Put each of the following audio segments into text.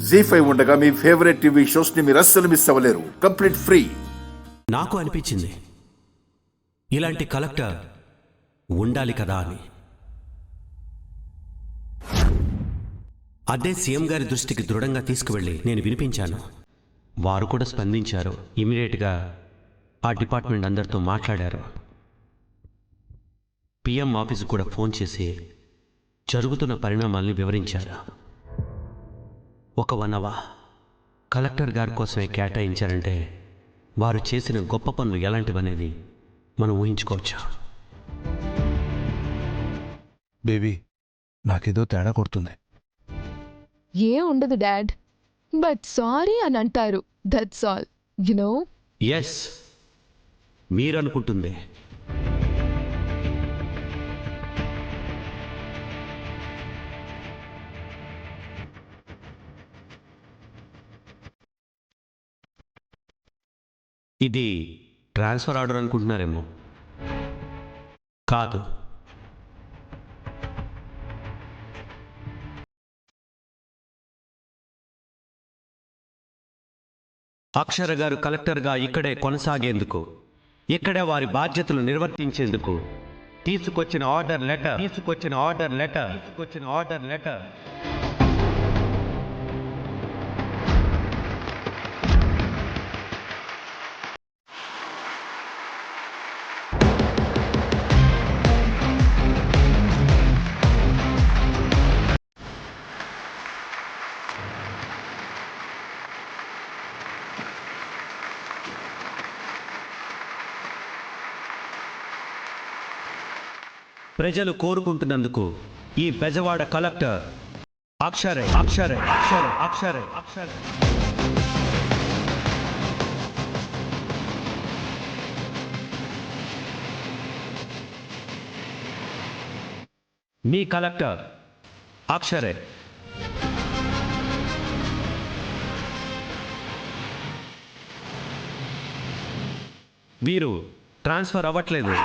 జీ5 ఉండగా మీ favourite TV shows ని మీరు అస్సలు మిస్ అవ్వలేరు. Complete free. నాకు అనిపించింది ఇలాంటి కలెక్టర్ ఉండాలి కదా అని. అదే సీఎం గారి దృష్టికి దృఢంగా తీసుకువెళ్ళి నేను వినిపించాను. వారు కూడా స్పందించారు. ఇమీడియట్గా ఆ డిపార్ట్మెంట్ అందరితో మాట్లాడారు. పిఎం ఆఫీసు కూడా ఫోన్ చేసి జరుగుతున్న పరిణామాల్ని వివరించారు. ఒక 1 అవర్ కలెక్టర్ గారి కోసమే కేటాయించారంటే వారు చేసిన గొప్ప పనులు ఎలాంటివనేది మనం ఊహించుకోవచ్చు. బేబీ, నాకేదో తేడా కొడుతుంది. ఏ ఉండదు డాడ్, బట్ సారీ అని అంటారు. That's all no. ఎస్, మీరనుకుంటుంది. ఇది ట్రాన్స్ఫర్ ఆర్డర్ అనుకుంటున్నారేమో. కాదు, అక్షర గారు కలెక్టర్గా ఇక్కడే కొనసాగేందుకు, ఇక్కడే వారి బాధ్యతలు నిర్వర్తించేందుకు తీసుకొచ్చిన ఆర్డర్ లెటర్. ప్రజలు కోరుకుంటున్నందుకు ఈ బెజవాడ కలెక్టర్ అక్షరే. మీ కలెక్టర్ అక్షరే. వీరు ట్రాన్స్ఫర్ అవ్వట్లేదు.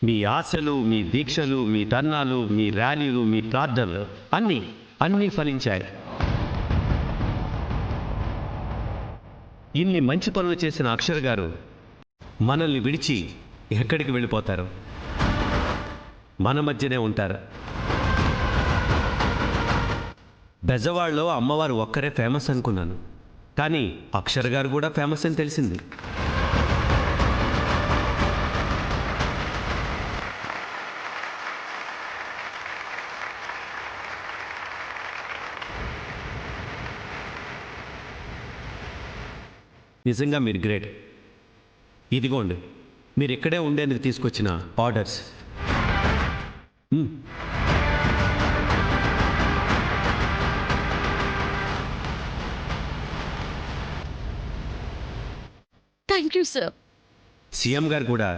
మీ ఆశలు, మీ దీక్షలు, మీ ధర్నాలు, మీ ర్యాలీలు, మీ ప్రార్థనలు అన్నీ ఫలించాయి. ఇన్ని మంచి పనులు చేసిన అక్షర్ గారు మనల్ని విడిచి ఎక్కడికి వెళ్ళిపోతారు? మన మధ్యనే ఉంటారు. బెజవాడలో అమ్మవారు ఒక్కరే ఫేమస్ అనుకున్నాను, కానీ అక్షర్ గారు కూడా ఫేమస్ అని తెలిసింది. నిజంగా మీరు గ్రేట్. ఇదిగోండి, మీరు ఇక్కడే ఉండేందుకు తీసుకొచ్చిన orders. Thank you sir. CM గారు కూడా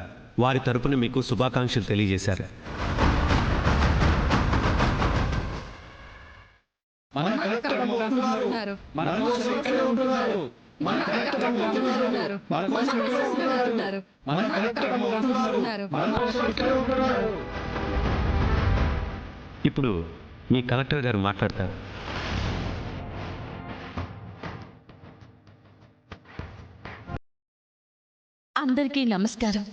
వారి తరపున మీకు శుభాకాంక్షలు తెలియజేశారు. ఇప్పుడు మీ కలెక్టర్ గారు మాట్లాడతారు. అందరికీ నమస్కారం.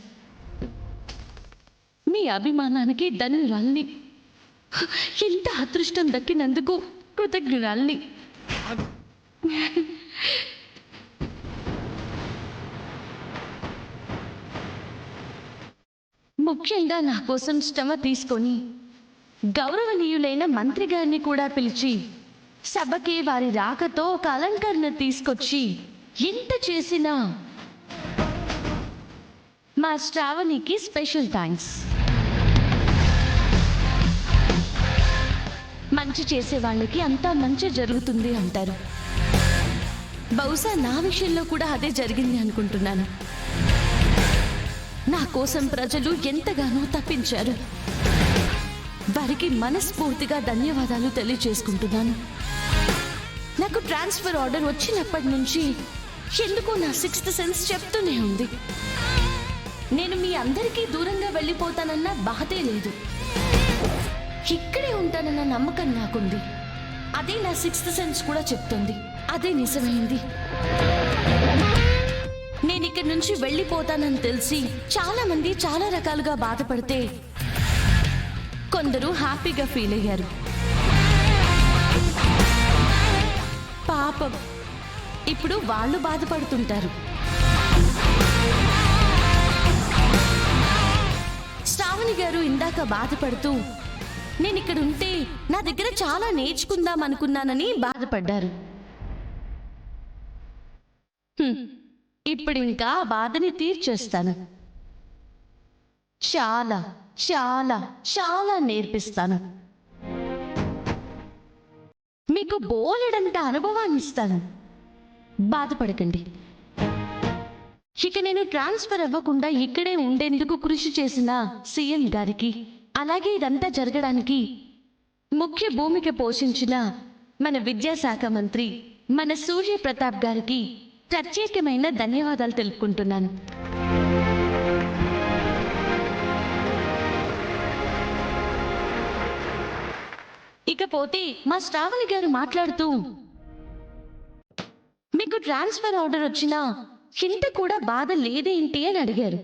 మీ అభిమానానికి ధన్యురాల్ని. ఇంత అదృష్టం దక్కినందుకు కృతజ్ఞురాల్ని. ముఖ్యంగా నా కోసం శ్రమ తీసుకొని గౌరవనీయులైన మంత్రి గారిని కూడా పిలిచి సభకి వారి రాకతో ఒక అలంకరణ తీసుకొచ్చి ఎంత చేసినా మా శ్రావణికి స్పెషల్ థ్యాంక్స్. మంచి చేసే వాళ్ళకి అంతా మంచి జరుగుతుంది అంటారు. బహుశా నా విషయంలో కూడా అదే జరిగింది అనుకుంటున్నాను. నా కోసం ప్రజలు ఎంతగానో తప్పించారు. వారికి మనస్ఫూర్తిగా ధన్యవాదాలు తెలియజేసుకుంటున్నాను. నాకు ట్రాన్స్ఫర్ ఆర్డర్ వచ్చినప్పటి నుంచి ఎందుకో నా సిక్స్త్ సెన్స్ చెప్తూనే ఉంది. నేను మీ అందరికీ దూరంగా వెళ్ళిపోతానన్న బాధే లేదు, ఇక్కడే ఉంటానన్న నమ్మకం నాకుంది. అదే నా సిక్స్త్ సెన్స్ కూడా చెప్తుంది. అదే నిజమైంది. నేను ఇక్కడి నుంచి వెళ్ళిపోతానని తెలిసి చాలా మంది చాలా రకాలుగా బాధపడితే కొందరు హ్యాపీగా ఫీల్ అయ్యారు. పాపం ఇప్పుడు వాళ్ళు బాధపడుతుంటారు. శ్రావణి గారు ఇందాక బాధపడుతూ నేను ఇక్కడ ఉంటే నా దగ్గర చాలా నేర్చుకుందాం అనుకున్నానని బాధపడ్డారు. ఇప్పుడు ఇంకా ఆ బాధని తీర్చేస్తాను. చాలా చాలా చాలా నేర్పిస్తాను. మీకు బోలెడంత అనుభవాన్ని ఇస్తాను. బాధపడకండి. ఇక నేను ట్రాన్స్ఫర్ అవ్వకుండా ఇక్కడే ఉండేందుకు కృషి చేసిన సీఎం గారికి, అలాగే ఇదంతా జరగడానికి ముఖ్య భూమిక పోషించిన మన విద్యాశాఖ మంత్రి మన సూర్య ప్రతాప్ గారికి ప్రత్యేకమైన ధన్యవాదాలు తెలుపుకుంటున్నాను. ఇకపోతే మా శ్రావణి గారు మాట్లాడుతూ మీకు ట్రాన్స్ఫర్ ఆర్డర్ వచ్చినా ఇంత కూడా బాధ లేదేంటి అని అడిగారు.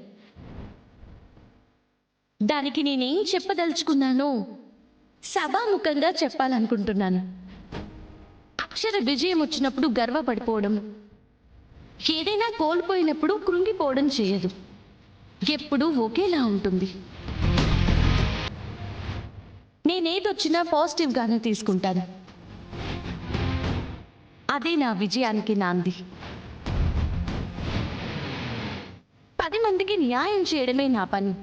దానికి నేనేం చెప్పదలుచుకున్నానో సభాముఖంగా చెప్పాలనుకుంటున్నాను. అక్షర విజయం వచ్చినప్పుడు గర్వపడిపోవడం, ఏదైనా కోల్పోయినప్పుడు కృంగిపోవడం చేయదు. ఎప్పుడూ ఒకేలా ఉంటుంది. నేనేదొచ్చినా పాజిటివ్గానే తీసుకుంటాను. అదే నా విజయానికి నాంది. 10 మందికి న్యాయం చేయడమే నా పని.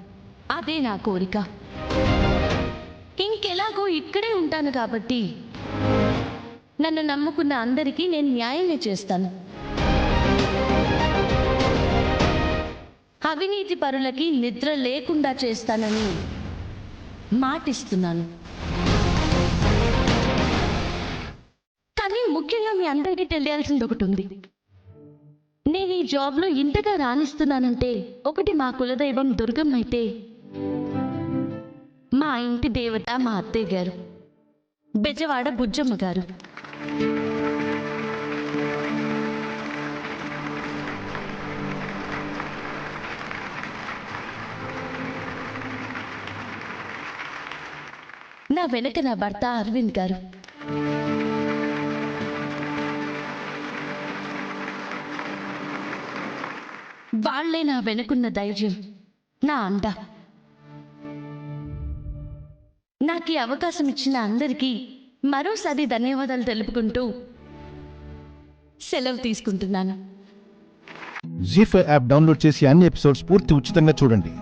అదే నా కోరిక. ఇంకెలాగో ఇక్కడే ఉంటాను కాబట్టి నన్ను నమ్ముకున్న అందరికీ నేను న్యాయమే చేస్తాను. అవినీతి పరులకి నిద్ర లేకుండా చేస్తానని మాటిస్తున్నాను. కానీ ముఖ్యంగా మీ అందరికీ తెలియాల్సింది ఒకటి ఉంది. నేను ఈ జాబ్లో ఇంతగా రాణిస్తున్నానంటే ఒకటి మా కులదైవం దుర్గమ్మ అయితే, మా ఇంటి దేవత మా అత్తయ్య గారు బెజవాడ బుజ్జమ్మ గారు. నా వెనక నా భర్త అరవింద్ గారు. వాళ్లే నా వెనుకున్న ధైర్యం, నా అండ. నాకు ఈ అవకాశం ఇచ్చిన అందరికీ మరోసారి ధన్యవాదాలు తెలుపుకుంటూ సెలవు తీసుకుంటున్నాను. జీ5 యాప్ డౌన్లోడ్ చేసి అన్ని ఎపిసోడ్స్ పూర్తి ఉచితంగా చూడండి.